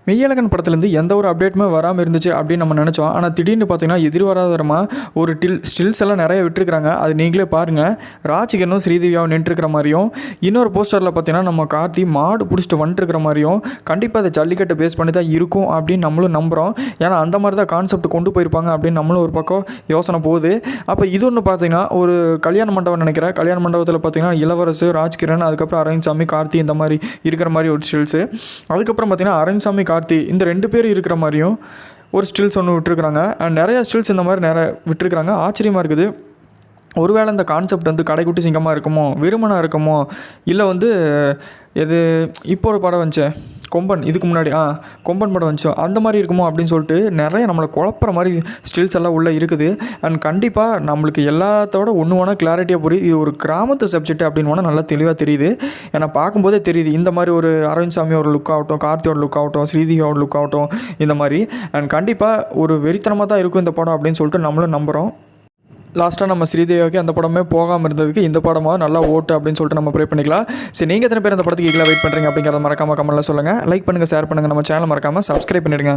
மெய்யழகன் படத்துலேருந்து எந்த ஒரு அப்டேட்டுமே வராமல் இருந்துச்சு அப்படின்னு நம்ம நினச்சோம். ஆனால் திடீர்னு பார்த்தீங்கன்னா எதிர்பாராதரமாக ஒரு ஸ்டில்ஸ் எல்லாம் நிறைய விட்டுருக்காங்க. அது நீங்களே பாருங்கள். ராஜ்கிரனும் ஸ்ரீதேவியாவும் நின்றுருக்கிற மாதிரியும், இன்னொரு போஸ்டரில் பார்த்தீங்கன்னா நம்ம கார்த்தி மாடு பிடிச்சிட்டு வந்துட்டுருக்கிற மாதிரியும், கண்டிப்பாக அதை ஜல்லிக்கட்டை பேஸ் பண்ணி தான் இருக்கும் அப்படின்னு நம்மளும் நம்புகிறோம். ஏன்னா அந்த மாதிரி தான் கான்செப்ட் கொண்டு போயிருப்பாங்க அப்படின்னு நம்மளும் ஒரு பக்கம் யோசனை போகுது. அப்போ இது ஒன்று பார்த்தீங்கன்னா ஒரு கல்யாண மண்டபம் நினைக்கிறேன். கல்யாண மண்டபத்தில் பார்த்தீங்கன்னா இளவரசு, ராஜ்கிரண், அதுக்கப்புறம் அரவிந்த்சாமி, கார்த்தி இந்த மாதிரி இருக்கிற மாதிரி ஒரு ஸ்டில்ஸு. அதுக்கப்புறம் பார்த்தீங்கன்னா அரவிந்த்சாமி, கார்த்தி இந்த 2 பேர் இருக்கிற மாதிரியும் ஒரு ஸ்டில்ஸ் ஒன்று விட்டுருக்குறாங்க. நிறையா ஸ்டில்ஸ் இந்த மாதிரி நிறைய விட்டுருக்குறாங்க. ஆச்சரியமாக இருக்குது. ஒருவேளை இந்த கான்செப்ட் வந்து கடைக்குட்டி சிங்கமாக இருக்குமோ, விருமனாக இருக்குமோ, இல்லை வந்து எது இப்போ ஒரு படம் வந்துச்சு கொம்பன், இதுக்கு முன்னாடி கொம்பன் படம் வந்துச்சோ அந்த மாதிரி இருக்குமோ அப்படின்னு சொல்லிட்டு நிறைய நம்மளை குழப்புற மாதிரி ஸ்டில்ஸ் எல்லாம் உள்ளே இருக்குது. அண்ட் கண்டிப்பாக நம்மளுக்கு எல்லாத்தோட ஒன்று வேணால் கிளாரிட்டியாக புரியுது. இது ஒரு கிராமத்து சப்ஜெக்ட் அப்படின்னு வேணால் நல்லா தெளிவாக தெரியுது. ஏன்னா பார்க்கும்போதே தெரியுது இந்த மாதிரி ஒரு அரவிந்த் சாமியோட லுக் ஆகட்டும், கார்த்தியோட லுக் ஆகட்டும், ஸ்ரீதேவியோட லுக் ஆகட்டும், இந்த மாதிரி. அண்ட் கண்டிப்பாக ஒரு வெறித்தனமாக தான் இருக்கும் இந்த படம் அப்படின்னு சொல்லிட்டு நம்மளும் நம்புகிறோம். லாஸ்ட்டாக நம்ம ஸ்ரீதேவிக்கு அந்த படமே போகாமல் இருந்ததுக்கு இந்த படமாக நல்லா ஓட்டு அப்படின்னு சொல்லிட்டு நம்ம ப்ரே பண்ணிக்கலாம். சரி, நீங்கள் எத்தனை பேர் அந்த படத்துக்கு ஈகலாக வெயிட் பண்ணுறீங்க அப்படிங்கிறத மறக்காமல் கமெண்ட்டில் சொல்லுங்கள். லைக் பண்ணுங்கள், ஷேர் பண்ணுங்கள், நம்ம சேனல் மறக்காமல் சப்ஸ்கிரைப் பண்ணிவிடுங்க.